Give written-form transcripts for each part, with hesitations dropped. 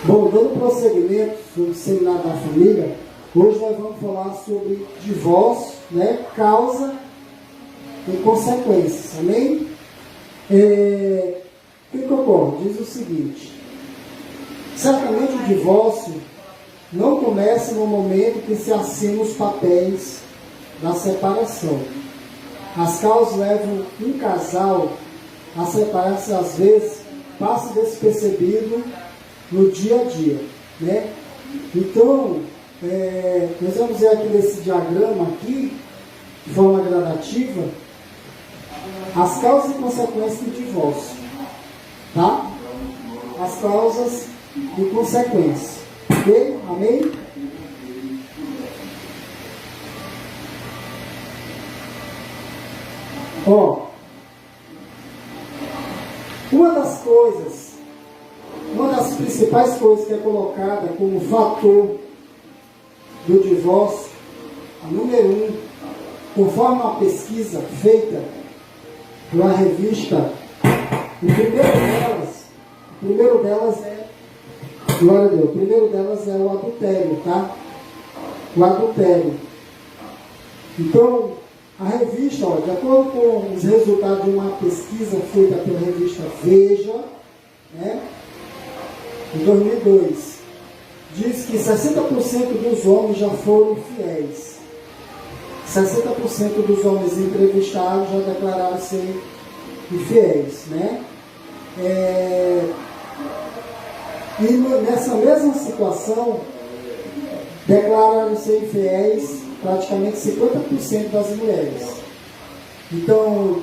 Bom, dando prosseguimento sobre o seminário da família, hoje nós vamos falar sobre divórcio, né? Causa e consequências, amém? O que ocorre? Diz o seguinte: certamente o divórcio não começa no momento que se assinam os papéis da separação. As causas levam um casal a separar-se, às vezes, passa despercebido no dia a dia, né? Então, nós vamos ver aqui nesse diagrama aqui, de forma gradativa, as causas e consequências do divórcio, tá? As causas e consequências, ok? Amém? Ó, uma das principais coisas que é colocada como fator do divórcio, a número 1, conforme uma pesquisa feita por uma revista, o primeiro delas é, glória a Deus, o primeiro delas é o adultério, tá? O adultério. Então, a revista, de acordo com os resultados de uma pesquisa feita pela revista Veja, né, em 2002, diz que 60% dos homens já foram infiéis. 60% dos homens entrevistados já declararam ser infiéis, né? E nessa mesma situação, declararam ser infiéis praticamente 50% das mulheres. Então,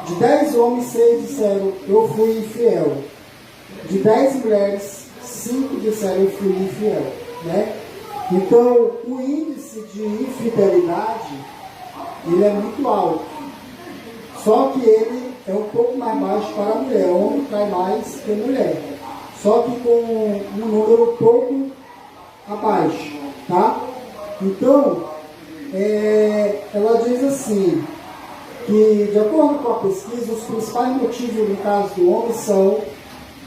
de 10 homens, 6 disseram, eu fui infiel. De 10 mulheres, 5 disseram, eu fui infiel, né? Então, o índice de infidelidade, ele é muito alto. Só que ele é um pouco mais baixo para a mulher. O homem trai mais que a mulher. Só que com um número um pouco abaixo, tá? Então, ela diz assim, que de acordo com a pesquisa, os principais motivos no caso do homem são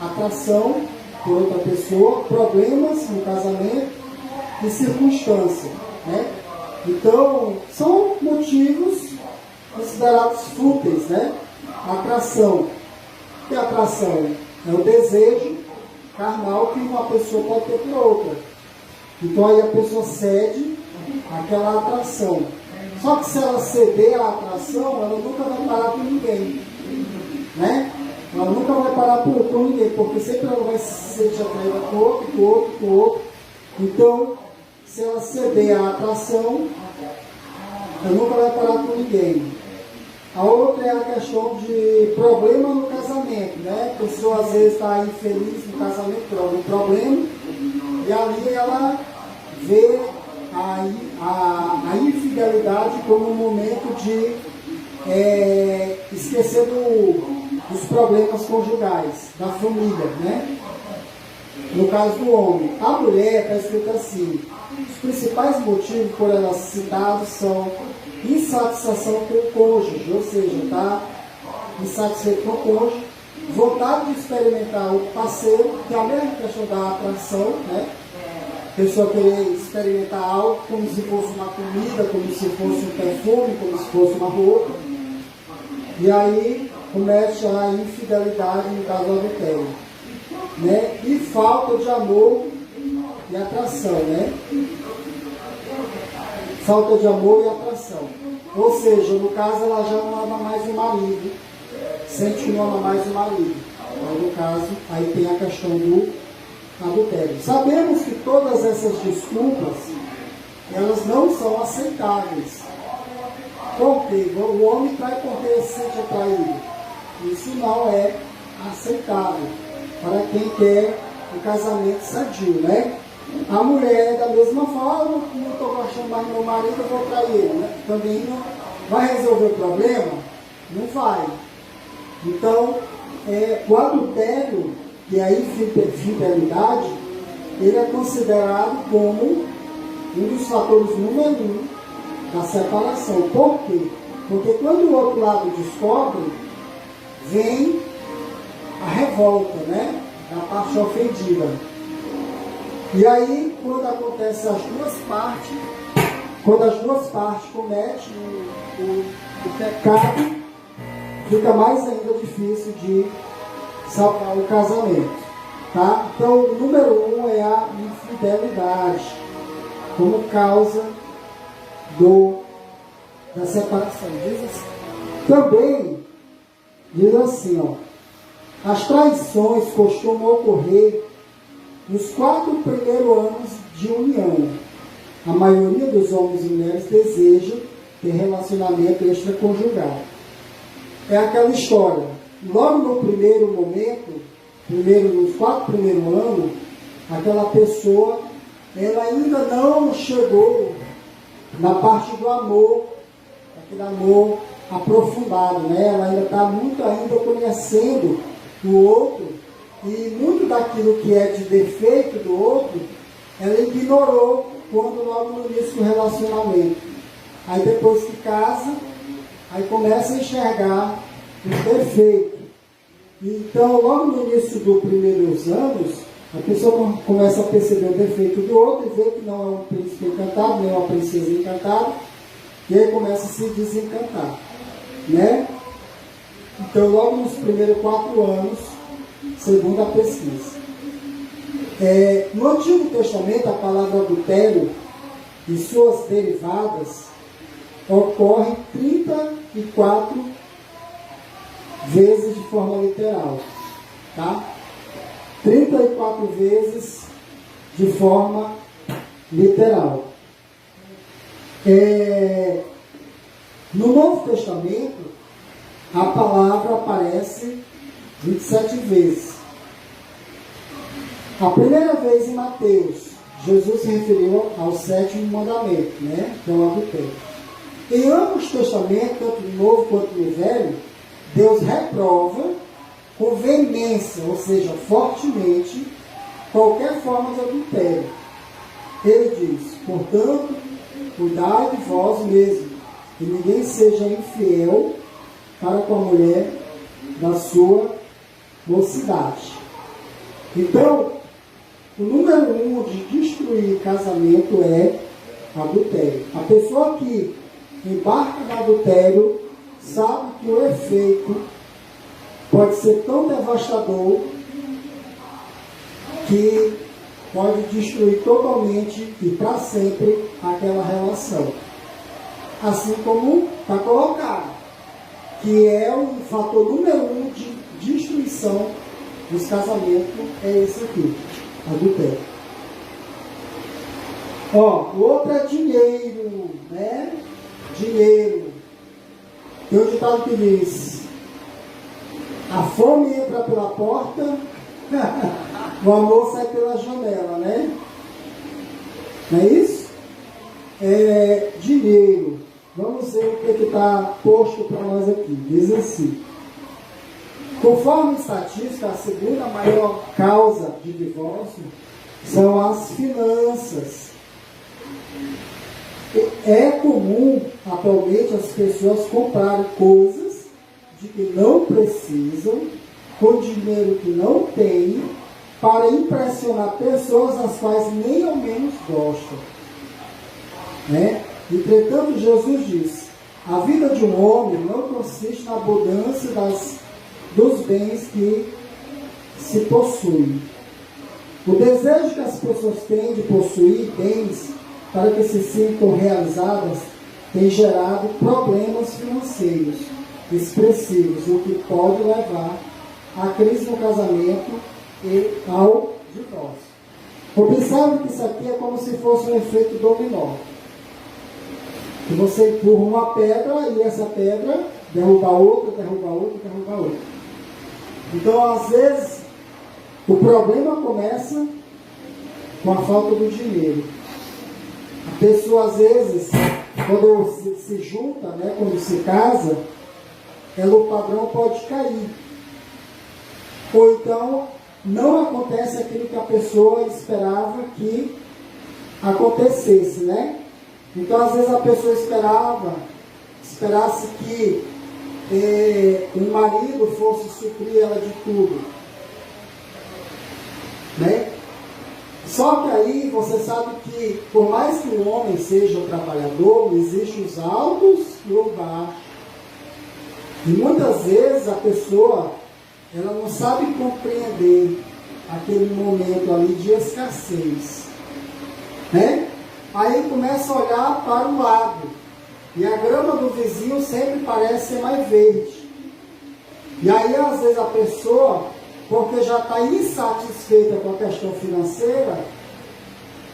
atração por outra pessoa, problemas no casamento e circunstância, né? Então, são motivos considerados fúteis, né? Atração. E a atração é o desejo carnal que uma pessoa pode ter por outra. Então aí a pessoa cede àquela atração. Só que se ela ceder à atração, ela nunca vai parar por ninguém, né? Ela nunca vai parar por ninguém, porque sempre ela vai ser atraída com outro. Então, se ela ceder à atração, ela nunca vai parar por ninguém. A outra é a questão de problema no casamento, né? A pessoa às vezes está infeliz no casamento por algum problema, e ali ela vê a infidelidade como um momento de esquecer dos problemas conjugais, da família, né? No caso do homem. A mulher está escrito assim: os principais motivos por elas citados são insatisfação com o cônjuge, ou seja, está insatisfeito com o cônjuge, vontade de experimentar o parceiro, que é a mesma questão da atração, né? A pessoa querer experimentar algo como se fosse uma comida, como se fosse um perfume, como se fosse uma roupa. E aí começa a infidelidade, no caso do adultério, né? E falta de amor e atração, né? Falta de amor e atração. Ou seja, no caso ela já não ama mais o marido, sente que não ama mais o marido. Então, no caso, aí tem a questão do adultério. Sabemos que todas essas desculpas, elas não são aceitáveis. Porque o homem trai porque ele se sente atraído. Isso não é aceitável para quem quer um casamento sadio, né? A mulher, da mesma forma, não estou gostando mais do meu marido, eu vou trair ele, né? Também não vai resolver o problema? Não vai. Então, o adultério, que é a infidelidade, ele é considerado como um dos fatores número 1 da separação. Por quê? Porque quando o outro lado descobre, vem a revolta, né? Da parte ofendida. E aí, quando acontece as duas partes, quando as duas partes cometem o pecado, fica mais ainda difícil de salvar o casamento. Tá? Então, o número 1 é a infidelidade, como causa da separação. Diz assim. Também, diz assim, ó, as traições costumam ocorrer nos 4 primeiros anos de união. A maioria dos homens e mulheres deseja ter relacionamento extraconjugal. É aquela história. Logo no primeiro momento, nos 4 primeiros anos, aquela pessoa, ela ainda não chegou na parte do amor, aquele amor aprofundado, né? Ela ainda está muito ainda conhecendo o outro, e muito daquilo que é de defeito do outro, ela ignorou quando logo no início do relacionamento. Aí depois que casa, aí começa a enxergar os defeitos. Então, logo no início dos primeiros anos, a pessoa começa a perceber o defeito do outro e vê que não é um príncipe encantado, nem uma princesa encantada, e aí começa a se desencantar, né? Então, logo nos primeiros 4 anos, segundo a pesquisa. No Antigo Testamento, a palavra adultério e suas derivadas ocorrem 34 vezes de forma literal, tá? 34 vezes de forma literal. No Novo Testamento, a palavra aparece 27 vezes. A primeira vez em Mateus, Jesus se referiu ao 7º mandamento, né? Que é o adultério. Em ambos os testamentos, tanto no Novo quanto no Velho, Deus reprova com veemência, ou seja, fortemente, qualquer forma de adultério. Ele diz, portanto, cuidai de vós mesmos, que ninguém seja infiel para com a mulher da sua mocidade. Então, o número 1 de destruir casamento é adultério. A pessoa que embarca no adultério sabe que o efeito pode ser tão devastador que pode destruir totalmente e para sempre aquela relação. Assim como está colocado, que é o fator número 1 de destruição dos casamentos, é esse aqui, adultério. O outro é dinheiro, né? Dinheiro. Tem um ditado que diz: a fome entra pela porta, o amor sai pela janela, né? Não é isso? Dinheiro. Vamos ver o que está posto para nós aqui. Diz assim: conforme estatística, a segunda maior causa de divórcio são as finanças. É comum, atualmente, as pessoas comprarem coisas de que não precisam, com dinheiro que não têm, para impressionar pessoas as quais nem ao menos gostam. Né? Entretanto, Jesus diz: a vida de um homem não consiste na abundância dos bens que se possuem. O desejo que as pessoas têm de possuir bens para que se sintam realizadas tem gerado problemas financeiros expressivos, o que pode levar à crise no casamento e ao divórcio. Observe que isso aqui é como se fosse um efeito dominó. Que você empurra uma pedra e essa pedra derruba outra, derruba outra, derruba outra. Então, às vezes, o problema começa com a falta do dinheiro. A pessoa, às vezes, quando se junta, né, quando se casa, o padrão pode cair. Ou então, não acontece aquilo que a pessoa esperava que acontecesse, né? Então, às vezes, a pessoa esperasse que o marido fosse suprir ela de tudo, né? Só que aí você sabe que, por mais que o homem seja o trabalhador, existem os altos e os baixos. E muitas vezes a pessoa, ela não sabe compreender aquele momento ali de escassez, né? Aí começa a olhar para o lado, e a grama do vizinho sempre parece ser mais verde. E aí às vezes a pessoa, porque já está insatisfeita com a questão financeira,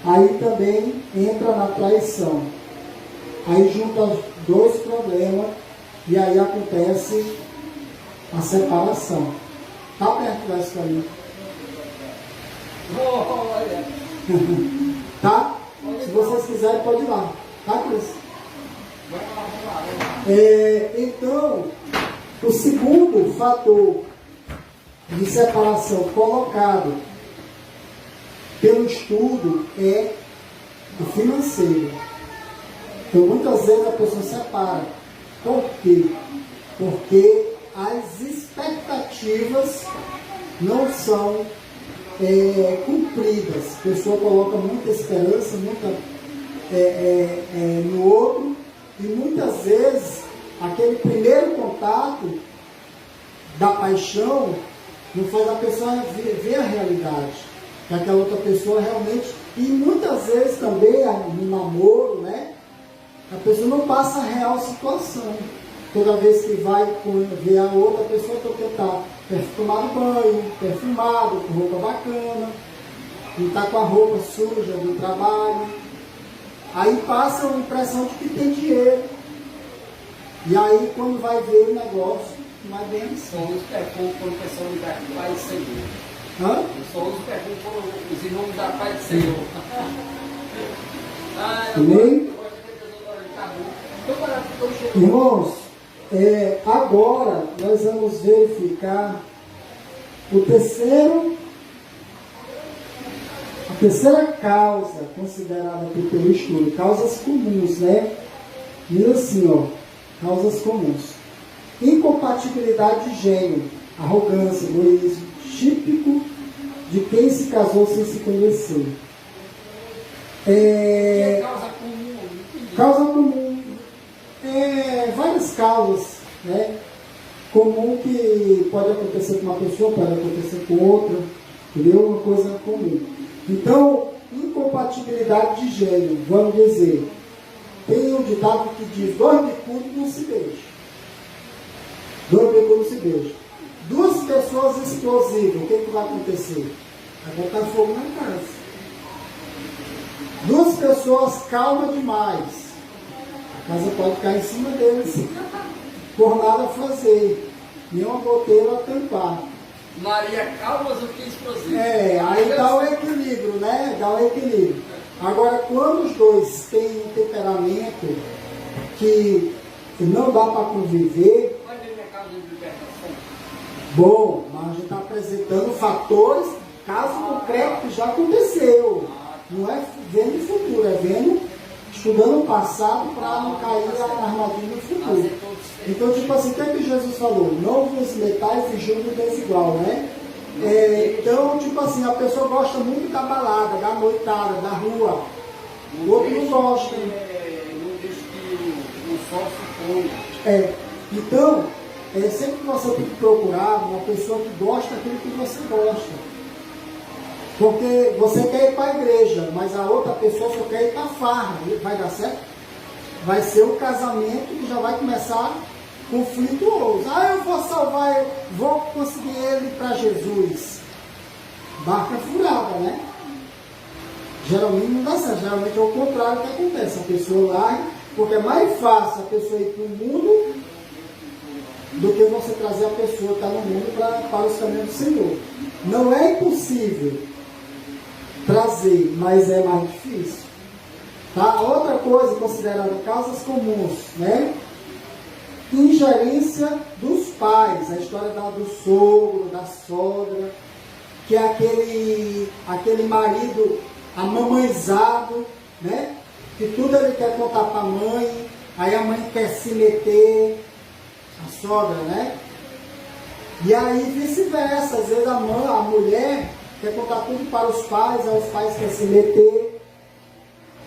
aí também entra na traição. Aí junta dois problemas, e aí acontece a separação. Está perto da escolinha. Tá? Se vocês quiserem, pode ir lá. Tá, Cris? Então, o segundo fator de separação colocado pelo estudo é o financeiro. Então, muitas vezes a pessoa separa. Por quê? Porque as expectativas não são cumpridas. A pessoa coloca muita esperança no outro, e muitas vezes aquele primeiro contato da paixão não faz a pessoa ver a realidade, que aquela outra pessoa realmente, e muitas vezes também no namoro, né, a pessoa não passa a real situação. Toda vez que vai ver a outra pessoa, tem que estar tomado banho, perfumado, com roupa bacana, não está com a roupa suja do trabalho. Aí passa a impressão de que tem dinheiro. E aí, quando vai ver o negócio, não é bem assim. Só uso perfume quando o pessoal me dá Pai do Senhor. Hã? Eu só uso perfume quando os irmãos da Pai do Senhor. Amém? Irmãos, agora nós vamos verificar a terceira causa considerada aqui pelo estudo, causas comuns, né? Diz assim, ó, causas comuns: incompatibilidade de gênero, arrogância, egoísmo, típico de quem se casou sem se conhecer. Causa comum. Causa comum. Várias causas, né? Comum, que pode acontecer com uma pessoa, pode acontecer com outra, entendeu? Uma coisa comum. Então, incompatibilidade de gênero, vamos dizer, tem um ditado que diz: dois bicudos não se beijam. Dois bicudos não se beijam. Duas pessoas explosivas, o que vai acontecer? Vai botar fogo na casa. Duas pessoas calmas demais, a casa pode cair em cima deles, por nada fazer, nenhuma goteira a tampar. Maria calmas do que explosivo. Aí dá o equilíbrio, né? Dá o equilíbrio. Agora, quando os dois têm um temperamento que não dá para conviver, Vai ver minha causa de libertação. bom, mas a gente está apresentando fatores, caso concreto que já aconteceu. Não é vendo o futuro, é estudando o passado para não cair na armadilha do futuro. Então, tipo assim, o que é que Jesus falou? Não vos metais em julgo desigual, né? Então, tipo assim, a pessoa gosta muito da balada, da noitada, da rua. O outro não gosta. Não deixa que o sol se ponha. Então, sempre que você tem que procurar uma pessoa que gosta daquilo que você gosta. Porque você quer ir para a igreja, mas a outra pessoa só quer ir para a farra. Vai dar certo? Vai ser um casamento que já vai começar conflituoso. Eu vou salvar, eu vou conseguir ele para Jesus. Barca furada, né? Geralmente não dá certo. Geralmente é o contrário que acontece. A pessoa larga, porque é mais fácil a pessoa ir para o mundo do que você trazer a pessoa que está no mundo para os caminhos do Senhor. Não é impossível trazer, mas é mais difícil. Tá? Outra coisa considerada causas comuns, né? Ingerência dos pais, a história do sogro, da sogra, que é aquele marido amamãezado, né? Que tudo ele quer contar para a mãe, aí a mãe quer se meter, a sogra, né? E aí vice-versa, às vezes a mulher quer contar tudo para os pais, aí os pais querem se meter.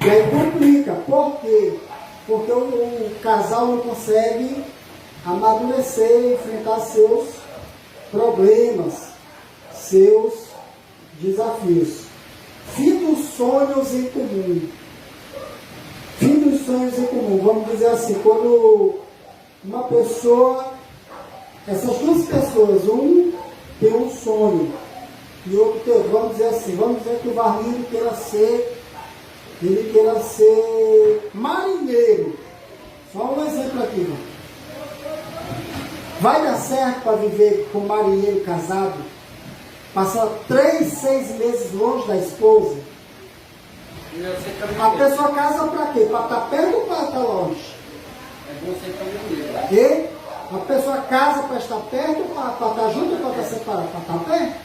E aí complica. Por quê? Porque o casal não consegue amadurecer, enfrentar seus problemas, seus desafios. Fim dos sonhos em comum. Fim dos sonhos em comum. Vamos dizer assim, quando uma pessoa, essas duas pessoas, um tem um sonho e outro tem, vamos dizer assim, vamos dizer que o Varlinho ele queira ser marinheiro. Só um exemplo aqui, irmão. Vai dar certo para viver com um marinheiro casado? Passar 3, 6 meses longe da esposa? A pessoa casa para quê? Para estar perto ou para estar longe? É você caminhoneiro. E a pessoa casa para estar perto, para estar junto ou para estar separado? Para estar perto?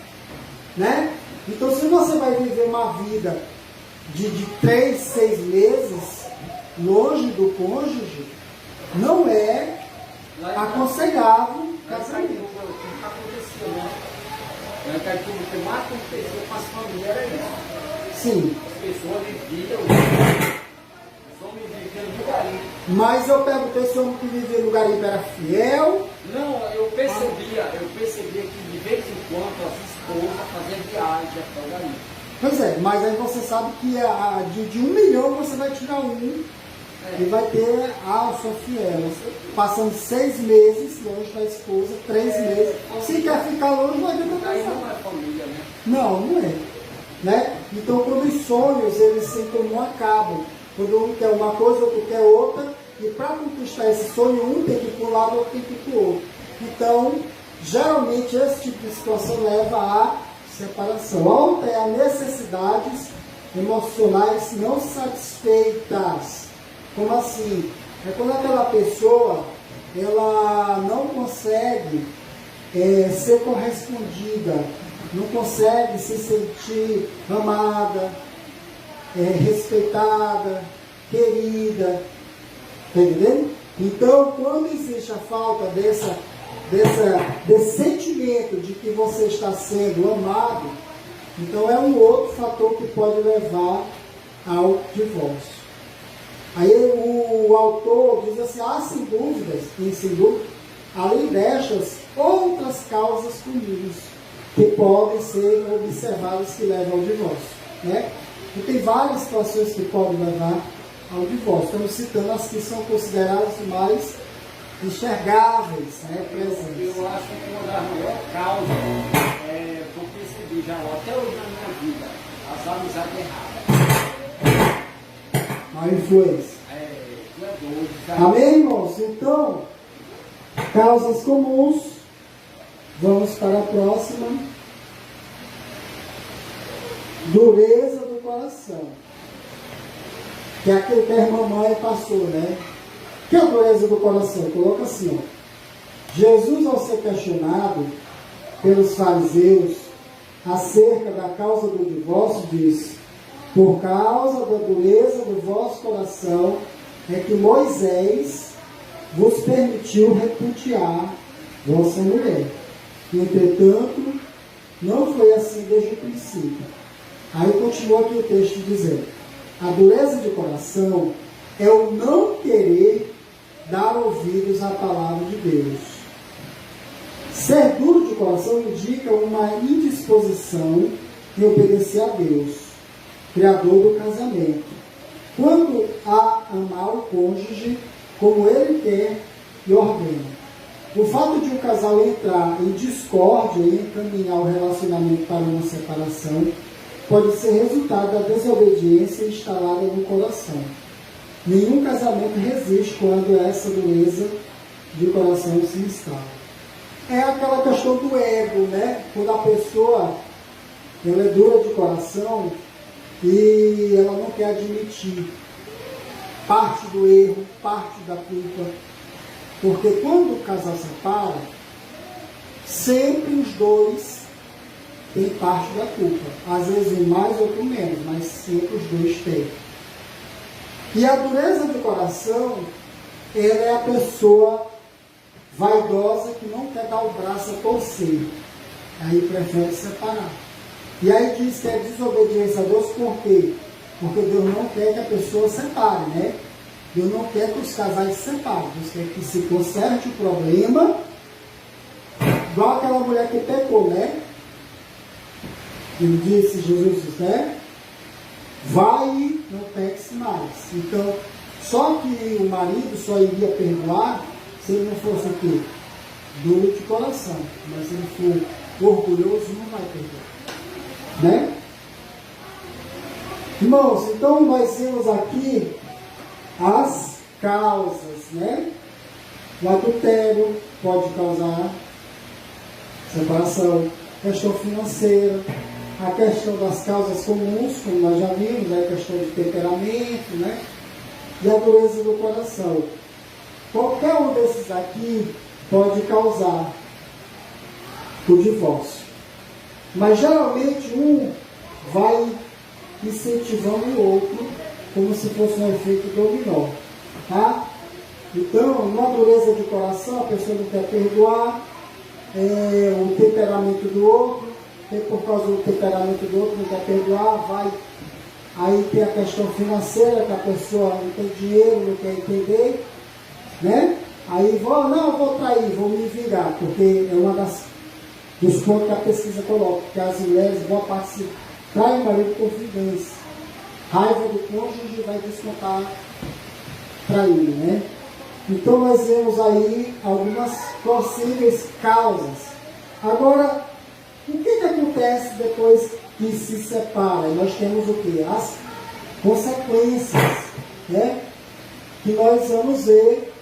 Né? Então, se você vai viver uma vida de 3, 6 meses longe do cônjuge, não é aconselhável casamento. O que aconteceu, né? Lá em Caetano, o que mais aconteceu com as famílias era isso. Sim. As pessoas viviam, os homens viviam no garimpo. Mas eu perguntei se o homem que vivia no garimpo era fiel. Não, eu percebia que de vez em quando as esposas faziam viagem até o garimpo. Pois é, mas aí você sabe que de 1 milhão você vai tirar um e vai ter a sua fiel. Passando 6 meses longe da esposa, 3 meses. Se quer ficar longe, vai ter que Aí casar. não é família, né? Não, não é. Né? Então, quando os sonhos, eles se comum acabam. Quando um quer uma coisa, outro quer outra. E para conquistar esse sonho, um tem que ir para um lado, outro tem que ir para o outro. Então, geralmente, esse tipo de situação leva à separação. Ou tem as necessidades emocionais não satisfeitas. Como assim? É quando aquela pessoa ela não consegue ser correspondida, não consegue se sentir amada, respeitada, querida. Está entendendo? Então, quando existe a falta desse sentimento de que você está sendo amado, então é um outro fator que pode levar ao divórcio. Aí o autor diz assim, sem dúvidas, além destas, outras causas comuns que podem ser observadas que levam ao divórcio. Né? E tem várias situações que podem levar ao divórcio. Estamos citando as que são consideradas mais enxergáveis, né, presentes. Eu acho que uma das maiores causas é, eu percebi já até hoje na minha vida, as amizades erradas. A influência. Tu é doido, cara. Amém, irmãos? Então, causas comuns. Vamos para a próxima. Dureza do coração. Que é aquilo que a irmã mãe passou, né? Que é a dureza do coração? Coloca assim, ó. Jesus, ao ser questionado pelos fariseus acerca da causa do divórcio, disse: por causa da dureza do vosso coração é que Moisés vos permitiu repudiar vossa mulher. Entretanto, não foi assim desde o princípio. Aí continua aqui o texto dizendo: a dureza de coração é o não querer dar ouvidos à palavra de Deus. Ser duro de coração indica uma indisposição em obedecer a Deus, Criador do casamento, quanto a amar o cônjuge como ele quer e ordena. O fato de um casal entrar em discórdia e encaminhar o relacionamento para uma separação pode ser resultado da desobediência instalada no coração. Nenhum casamento resiste quando essa dureza de coração se instala. É aquela questão do ego, né? Quando a pessoa ela é dura de coração e ela não quer admitir parte do erro, parte da culpa. Porque quando o casal separa, sempre os dois têm parte da culpa. Às vezes um mais, outro menos, mas sempre os dois têm. E a dureza do coração, ela é a pessoa vaidosa que não quer dar o braço a torcer. Aí prefere separar. E aí diz que é desobediência a Deus por quê? Porque Deus não quer que a pessoa separe, né? Deus não quer que os casais se separem. Deus quer que se conserte o problema. Igual aquela mulher que pecou, né? Ele disse, Jesus disse, né? Vai e não peques mais. Então, só que o marido só iria perdoar se ele não fosse o quê? Duro de coração. Mas se ele for orgulhoso, não vai perdoar. Né? Irmãos, então nós temos aqui as causas, né? O adultério pode causar separação, questão financeira, a questão das causas comuns, como nós já vimos, né? A questão de temperamento, né? E a dureza do coração. Qualquer um desses aqui pode causar o divórcio. Mas geralmente um vai incentivando o outro, como se fosse um efeito dominó. Tá? Então, na dureza de coração, a pessoa não quer perdoar o temperamento do outro, e por causa do temperamento do outro não quer perdoar, vai. Aí tem a questão financeira, que a pessoa não tem dinheiro, não quer entender, né? Aí vou trair, vou me vingar, porque é uma dos pontos que a pesquisa coloca, que as mulheres, boa parte, traem o marido por vingança. Raiva do cônjuge vai descontar traindo, né? Então nós vemos aí algumas possíveis causas. Agora, o que acontece depois que se separa? Nós temos o quê? As consequências, né? Que nós vamos ver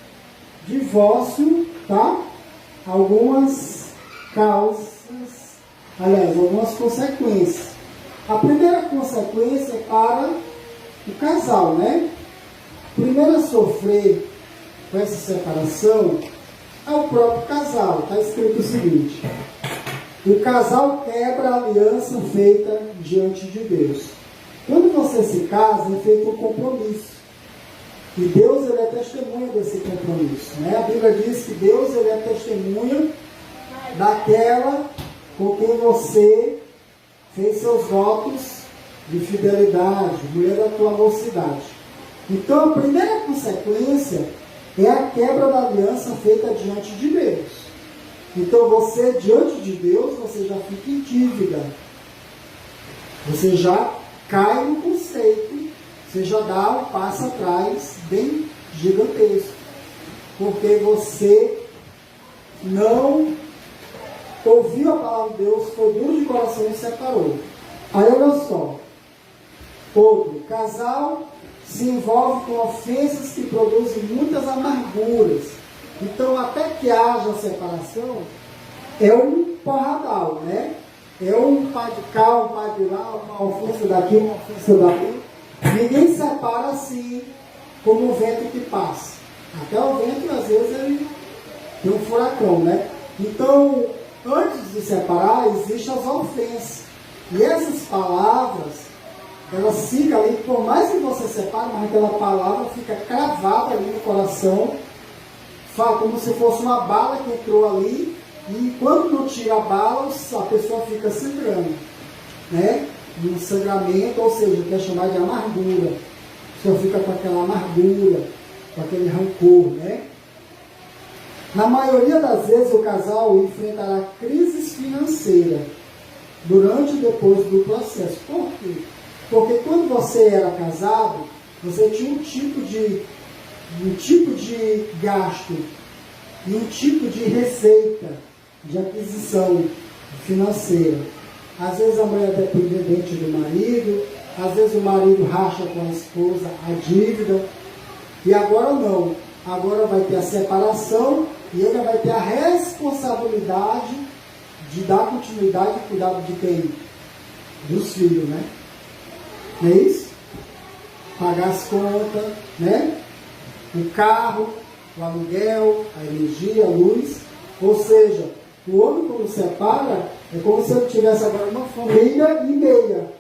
divórcio, tá? Algumas causas, aliás, algumas consequências. A primeira consequência é para o casal, né? Primeiro a sofrer com essa separação é o próprio casal. Está escrito o seguinte: o casal quebra a aliança feita diante de Deus. Quando você se casa, é feito um compromisso. E Deus, ele é testemunha desse compromisso, né? A Bíblia diz que Deus, ele é testemunha daquela com quem você fez seus votos de fidelidade, mulher da tua mocidade. Então, a primeira consequência é a quebra da aliança feita diante de Deus. Então, você, diante de Deus, você já fica em dívida. Você já cai no conceito, você já dá um passo atrás bem gigantesco. Porque você não ouviu a palavra de Deus, foi duro de coração e se separou. Aí olha só. Outro, casal se envolve com ofensas que produzem muitas amarguras. Então, até que haja separação, é um porradal, né? É um pá de cá, um pá de lá, uma ofensa daqui, uma ofensa daqui. Ninguém separa assim, como o vento que passa. Até o vento, às vezes, ele tem um furacão, né? Então, antes de separar, existem as ofensas. E essas palavras, elas ficam ali, por mais que você separe, mas aquela palavra fica cravada ali no coração, como se fosse uma bala que entrou ali, e quando não tira a bala, a pessoa fica sangrando, né? Um sangramento, ou seja, que é chamado de amargura. A pessoa fica com aquela amargura, com aquele rancor, né? Na maioria das vezes, o casal enfrentará crises financeiras durante e depois do processo. Por quê? Porque quando você era casado, você tinha um tipo de gasto e um tipo de receita de aquisição financeira. Às vezes a mulher é dependente do marido, às vezes o marido racha com a esposa a dívida, e agora não. Agora vai ter a separação e ele vai ter a responsabilidade de dar continuidade e cuidado de quem? Dos filhos, né? Não é isso? Pagar as contas, né? O carro, o aluguel, a energia, a luz. Ou seja, o homem quando separa, é como se ele tivesse agora uma família e meia.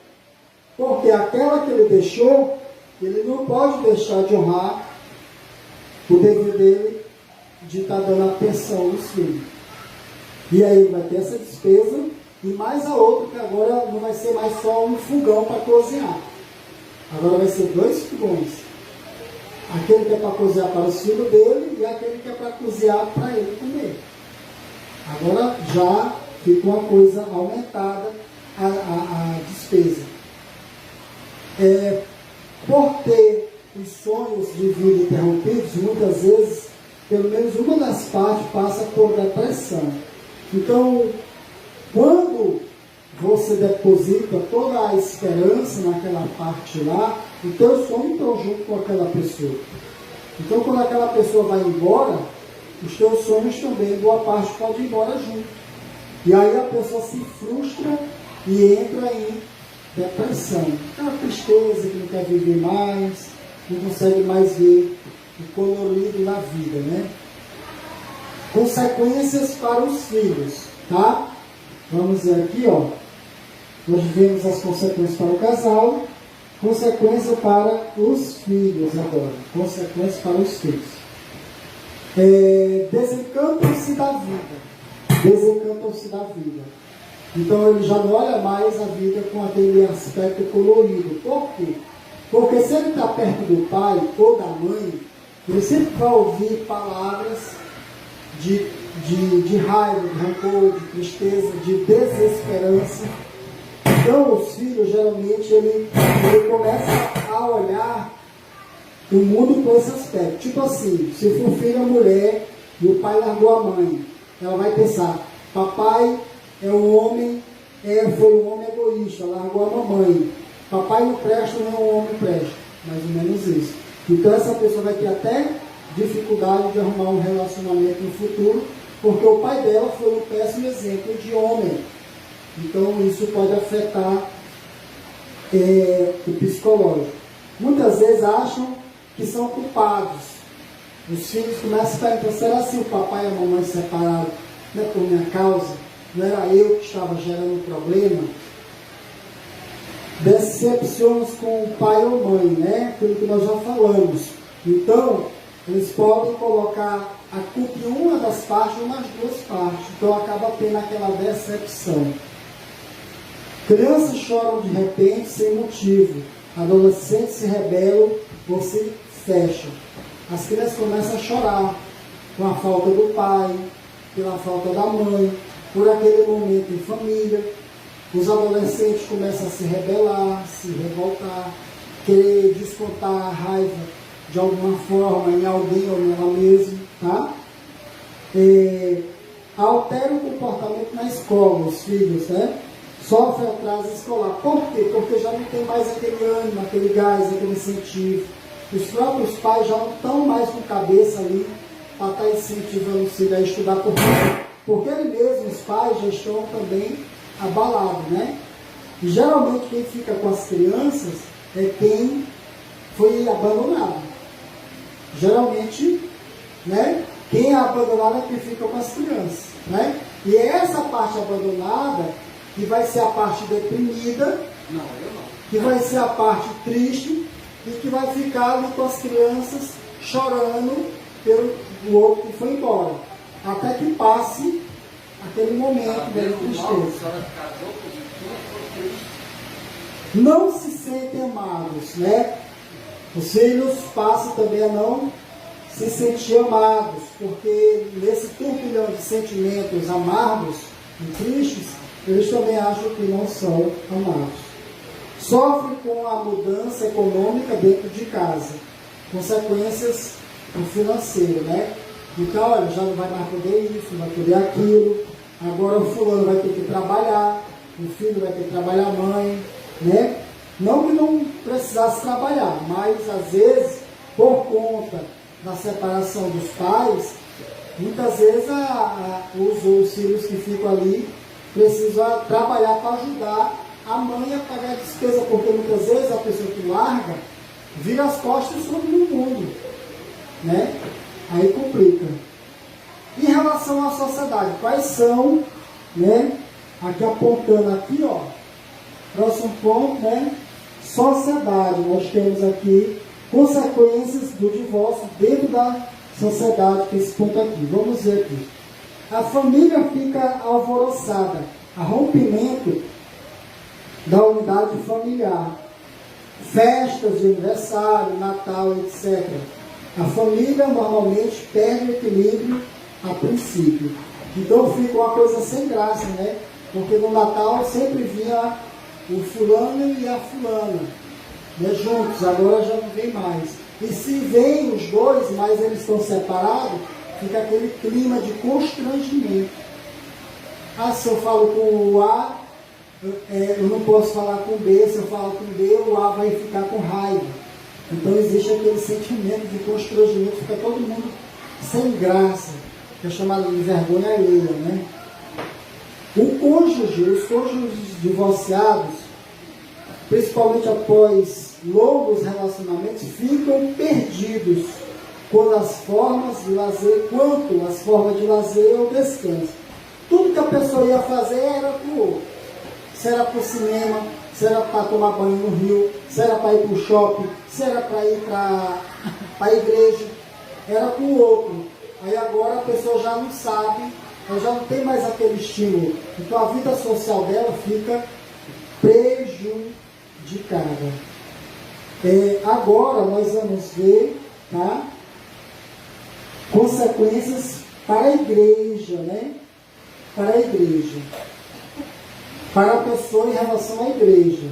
Porque aquela que ele deixou, ele não pode deixar de honrar o dever dele de estar dando atenção aos filhos. E aí vai ter essa despesa e mais a outra que agora não vai ser mais só um fogão para cozinhar. Agora vai ser 2 fogões. Aquele que é para cozinhar para os filhos dele e aquele que é para cozinhar para ele comer. Agora já fica uma coisa aumentada a despesa. Por ter os sonhos de vida interrompidos, muitas vezes, pelo menos uma das partes passa por depressão. Então, quando você deposita toda a esperança naquela parte lá, o teu sonho está junto com aquela pessoa. Então, quando aquela pessoa vai embora, os teus sonhos também, boa parte, pode ir embora junto. E aí a pessoa se frustra e entra em depressão. Aquela tristeza que não quer viver mais, não consegue mais ver o colorido na vida, né? Consequências para os filhos, tá? Vamos ver aqui, ó. Nós vemos as consequências para o casal, consequência para os filhos agora. Consequências para os filhos. Desencantam-se da vida. Desencantam-se da vida. Então ele já não olha mais a vida com aquele aspecto colorido. Por quê? Porque se ele está perto do pai ou da mãe, ele sempre vai ouvir palavras de raiva, de rancor, de tristeza, de desesperança. Então os filhos, geralmente, ele começa a olhar o mundo com esse aspecto. Tipo assim, se for filha mulher e o pai largou a mãe, ela vai pensar, papai é um homem, foi um homem egoísta, largou a mamãe. Papai não presta, não é um homem presta. Mais ou menos isso. Então essa pessoa vai ter até dificuldade de arrumar um relacionamento no futuro, porque o pai dela foi um péssimo exemplo de homem. Então isso pode afetar o psicológico. Muitas vezes acham que são culpados. Os filhos começam a perguntar, será se o papai e a mamãe se separaram não é por minha causa? Não era eu que estava gerando o problema? Decepções com o pai ou mãe, né? Aquilo que nós já falamos. Então, eles podem colocar a culpa em uma das partes ou nas duas partes. Então, acaba tendo aquela decepção. Crianças choram de repente, sem motivo. Adolescentes se rebelam ou se fecham. As crianças começam a chorar com a falta do pai, pela falta da mãe, por aquele momento em família. Os adolescentes começam a se rebelar, se revoltar, querer descontar a raiva de alguma forma em alguém ou nela mesma, tá? Altera o comportamento na escola, os filhos, né? Sofre atraso escolar. Por quê? Porque já não tem mais aquele ânimo, aquele gás, aquele incentivo. Os próprios pais já não estão mais com cabeça ali para estar incentivando o filho a estudar porque ele mesmo, os pais, já estão também abalados, né? E geralmente quem fica com as crianças é quem foi abandonado. Geralmente, né? Quem é abandonado é quem fica com as crianças, né? E é essa parte abandonada que vai ser a parte deprimida, que vai ser a parte triste e que vai ficar ali com as crianças chorando pelo outro que foi embora, até que passe aquele momento de tristeza. Não se sentem amados, né? Os filhos passam também a não se sentir amados, porque nesse turbilhão de sentimentos amargos e tristes, eles também acham que não são amados. Sofrem com a mudança econômica dentro de casa, consequências no financeiro, né? Então, olha, já não vai mais poder isso, não vai poder aquilo, agora o fulano vai ter que trabalhar, o filho vai ter que trabalhar a mãe, né? Não que não precisasse trabalhar, mas às vezes, por conta da separação dos pais, muitas vezes os filhos que ficam ali precisam trabalhar para ajudar a mãe a pagar a despesa, porque muitas vezes a pessoa que larga vira as costas sobre o mundo, né? Aí complica. Em relação à sociedade, quais são, né? Aqui apontando aqui, ó, próximo ponto, né? Sociedade. Nós temos aqui consequências do divórcio dentro da sociedade, que é esse ponto aqui. Vamos ver aqui. A família fica alvoroçada. a rompimento da unidade familiar. Festas de aniversário, Natal, etc. A família normalmente perde o equilíbrio a princípio. Então fica uma coisa sem graça, né? Porque no Natal sempre vinha o fulano e a fulana, né, juntos, agora já não vem mais. E se vem os dois, mas eles estão separados, fica aquele clima de constrangimento. Ah, se eu falo com o A, eu não posso falar com o B, se eu falo com o B, o A vai ficar com raiva. Então existe aquele sentimento de constrangimento, fica todo mundo sem graça, que é chamado de vergonha alheia, né? Os cônjuges divorciados, principalmente após longos relacionamentos, ficam perdidos quanto às formas de lazer ou descanso. Tudo que a pessoa ia fazer era para o outro. Se era para o cinema, se era para tomar banho no rio, se era para ir para o shopping, se era para ir para a igreja, era para o outro. Aí agora a pessoa já não sabe, ela já não tem mais aquele estímulo. Então a vida social dela fica prejudicada. Agora nós vamos ver, tá, consequências para a igreja, né? Para a igreja. Para a pessoa em relação à igreja.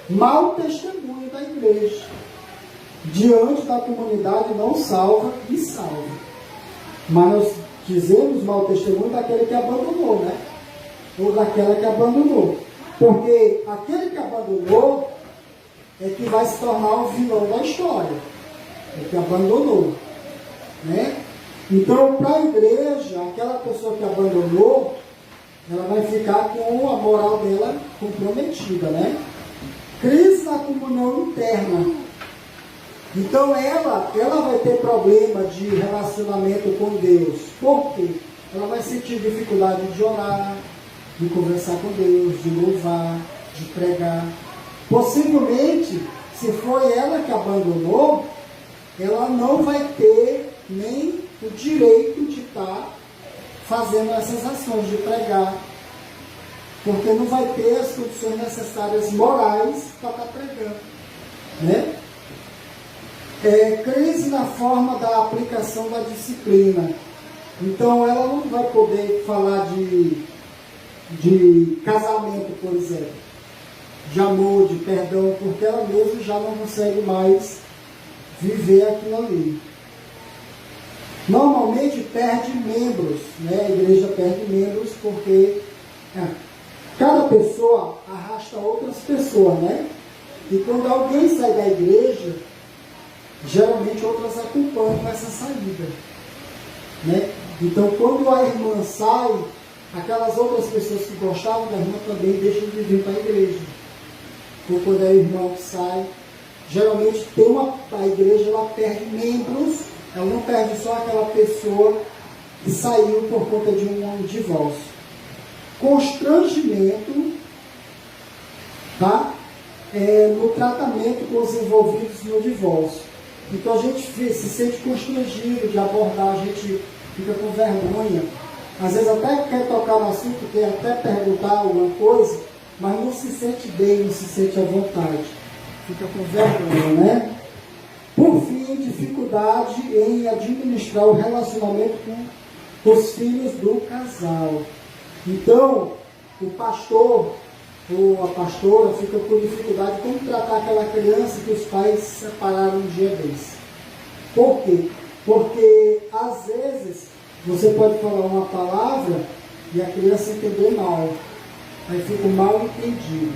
Mau testemunho da igreja. Diante da comunidade não salva e salva. Mas nós dizemos mau testemunho daquele que abandonou, né? Ou daquela que abandonou. Porque aquele que abandonou é que vai se tornar o vilão da história. É que abandonou, né? Então, para a igreja, aquela pessoa que abandonou, ela vai ficar com a moral dela comprometida, né? Crise na comunhão interna. Então, ela vai ter problema de relacionamento com Deus. Por quê? Ela vai sentir dificuldade de orar, de conversar com Deus, de louvar, de pregar. Possivelmente, se foi ela que abandonou, ela não vai ter nem o direito de estar fazendo essas ações de pregar, porque não vai ter as condições necessárias morais para estar pregando, né? Crise na forma da aplicação da disciplina. Então ela não vai poder falar de casamento, por exemplo, de amor, de perdão, porque ela mesma já não consegue mais viver aquilo ali. Normalmente perde membros, né? A igreja perde membros porque cada pessoa arrasta outras pessoas, né? E quando alguém sai da igreja, geralmente outras acompanham essa saída, né? Então quando a irmã sai, aquelas outras pessoas que gostavam da irmã também deixam de vir para a igreja. Ou quando é o irmão que sai, geralmente a igreja ela perde membros. Ela não perde só aquela pessoa que saiu por conta de um divórcio. Constrangimento, tá? No tratamento com os envolvidos no divórcio. Então a gente se sente constrangido de abordar, a gente fica com vergonha. Às vezes até quer tocar no assunto, quer até perguntar alguma coisa, mas não se sente bem, não se sente à vontade. Fica com vergonha, né? Por fim, dificuldade em administrar o relacionamento com os filhos do casal. Então, o pastor ou a pastora fica com dificuldade de como tratar aquela criança que os pais separaram um dia desse. Por quê? Porque, às vezes, você pode falar uma palavra e a criança entender mal. Aí fica mal entendido.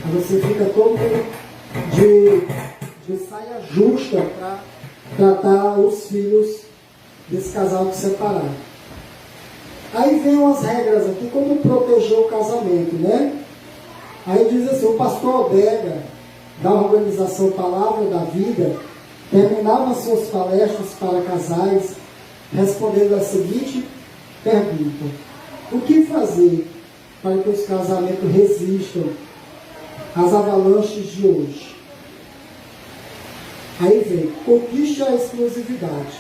Aí você fica todo de saia justa para tratar os filhos desse casal que separaram. Aí vem umas regras aqui, como proteger o casamento, né? Aí diz assim, o pastor Odega, da organização Palavra da Vida, terminava suas palestras para casais, respondendo a seguinte pergunta: o que fazer para que os casamentos resistam às avalanches de hoje? Aí vem, conquiste a exclusividade.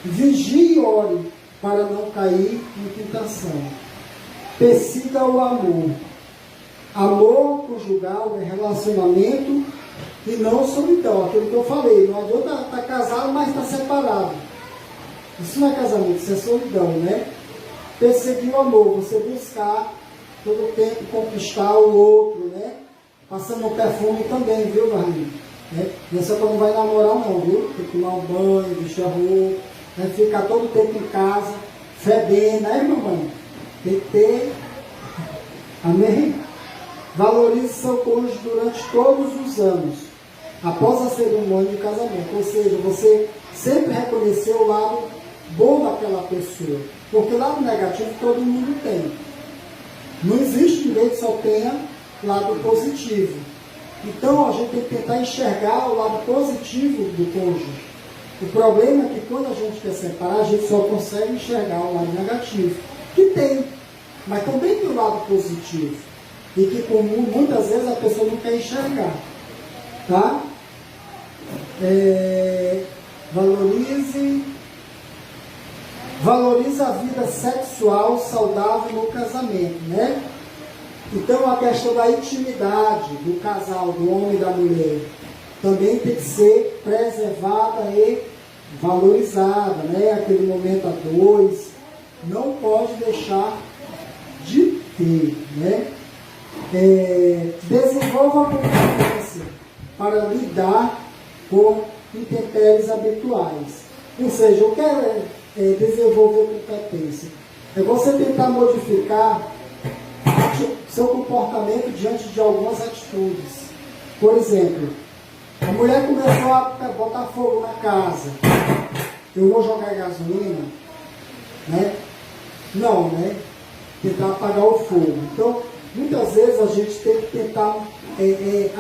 Vigie e ore para não cair em tentação. Persiga o amor. Amor conjugal é relacionamento e não solidão. Aquilo que eu falei, não adianta estar casado, mas estar separado. Isso não é casamento, isso é solidão, né? Perseguir o amor, você buscar todo o tempo conquistar o outro, né? Passando um perfume também, viu, Varlinho? Não é só quando vai namorar não, viu? Tem que tomar um banho, vestir a roupa, né? Ficar todo o tempo em casa, fedendo, né, mamãe? Tem que ter. Amém? Valorize seu cônjuge durante todos os anos, após a cerimônia de casamento. Ou seja, você sempre reconhecer o lado bom daquela pessoa. Porque o lado negativo todo mundo tem. Não existe ninguém que só tenha lado positivo. Então a gente tem que tentar enxergar o lado positivo do cônjuge. O problema é que quando a gente quer separar, a gente só consegue enxergar o lado negativo. Que tem, mas também tem o lado positivo. E que muitas vezes a pessoa não quer enxergar. Tá? Valorize a vida sexual saudável no casamento, né? Então a questão da intimidade do casal, do homem e da mulher, também tem que ser preservada e valorizada, né? Aquele momento a dois, não pode deixar de ter, né? Desenvolva a competência para lidar com intempéries habituais. Ou seja, o que é desenvolver competência? É você tentar modificar seu comportamento diante de algumas atitudes. Por exemplo, a mulher começou a botar fogo na casa. Eu vou jogar gasolina? Né? Não, né? Tentar apagar o fogo. Então, muitas vezes a gente tem que tentar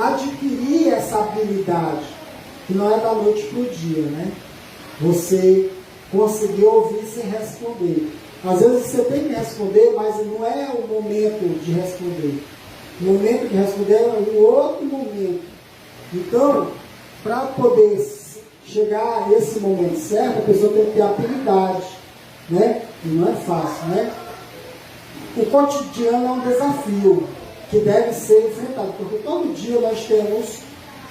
adquirir essa habilidade, que não é da noite para o dia, né? Você conseguir ouvir sem responder. Às vezes você tem que responder, mas não é o momento de responder. O momento de responder é um outro momento. Então, para poder chegar a esse momento certo, a pessoa tem que ter habilidade, né? E não é fácil, né? O cotidiano é um desafio que deve ser enfrentado, porque todo dia nós temos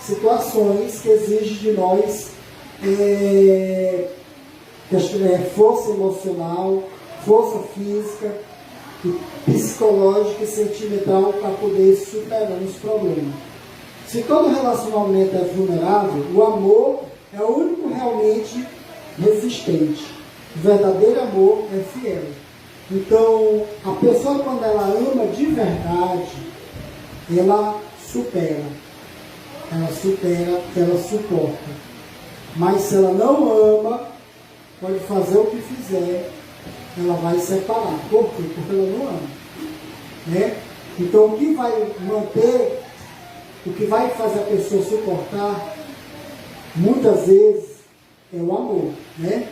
situações que exigem de nós força emocional, força física, psicológica e sentimental para poder superar os problemas. Se todo relacionamento é vulnerável, o amor é o único realmente resistente. O verdadeiro amor é fiel. Então, a pessoa, quando ela ama de verdade, ela supera. Ela supera, ela suporta. Mas se ela não ama, pode fazer o que fizer, ela vai separar. Por quê? Porque ela não ama. Né? Então, o que vai manter, o que vai fazer a pessoa suportar, muitas vezes, é o amor. Né?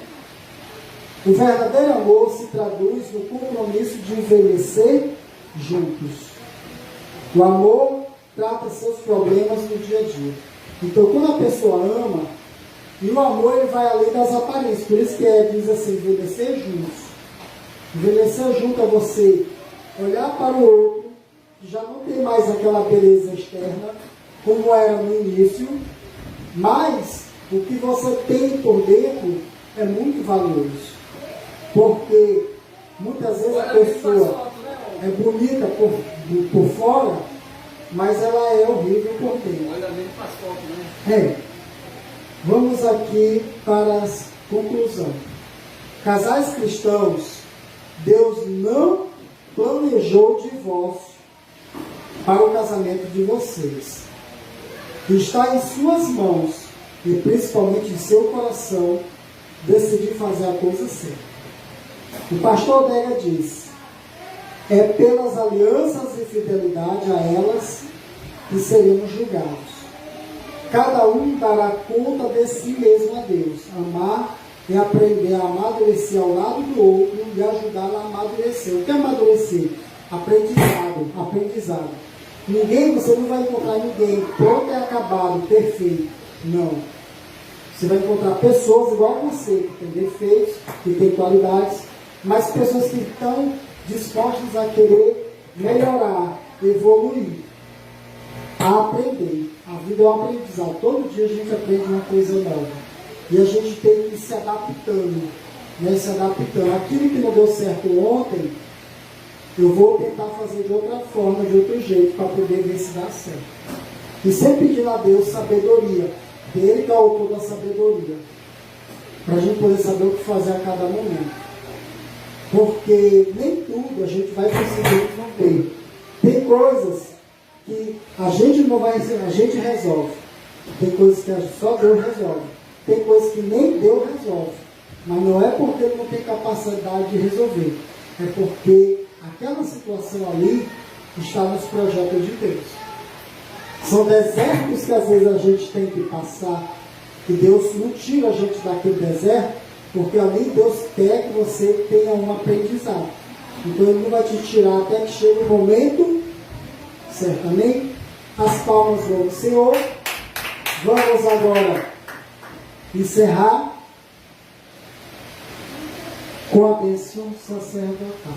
O verdadeiro amor se traduz no compromisso de envelhecer juntos. O amor trata seus problemas no dia a dia. Então, quando a pessoa ama, e o amor ele vai além das aparências. Por isso que diz assim, envelhecer juntos. Envelhecer junto é você olhar para o outro, que já não tem mais aquela beleza externa, como era no início, mas o que você tem por dentro é muito valioso. Porque muitas vezes a pessoa é bonita por fora, mas ela é horrível por dentro. Vamos aqui para a conclusão. Casais cristãos, Deus não planejou o divórcio para o casamento de vocês. Está em suas mãos e principalmente em seu coração decidir fazer a coisa certa. O pastor Odega diz: é pelas alianças e fidelidade a elas que seremos julgados. Cada um dará conta de si mesmo a Deus. Amar é aprender a amadurecer ao lado do outro e ajudá-lo a amadurecer. O que é amadurecer? Aprendizado. Você não vai encontrar ninguém pronto e acabado, perfeito. Não. Você vai encontrar pessoas igual a você, que tem defeitos, que tem qualidades, mas pessoas que estão dispostos a querer melhorar, evoluir, a aprender. A vida é um aprendizado. Todo dia a gente aprende uma coisa nova. E a gente tem que ir se adaptando. Né? Se adaptando. Aquilo que não deu certo ontem, eu vou tentar fazer de outra forma, de outro jeito, para poder ver se dá certo. E sempre pedindo a Deus sabedoria. Ele que é o autor da sabedoria. Para a gente poder saber o que fazer a cada momento. Porque nem tudo a gente vai conseguir resolver. Tem coisas que a gente não vai, a gente resolve. Tem coisas que só Deus resolve. Tem coisas que nem Deus resolve. Mas não é porque ele não tem capacidade de resolver. É porque aquela situação ali está nos projetos de Deus. São desertos que às vezes a gente tem que passar. E Deus não tira a gente daquele deserto, porque ali Deus quer que você tenha um aprendizado. Então Ele não vai te tirar até que chegue o momento, certamente. As palmas vão ao Senhor. Vamos agora encerrar com a bênção sacerdotal.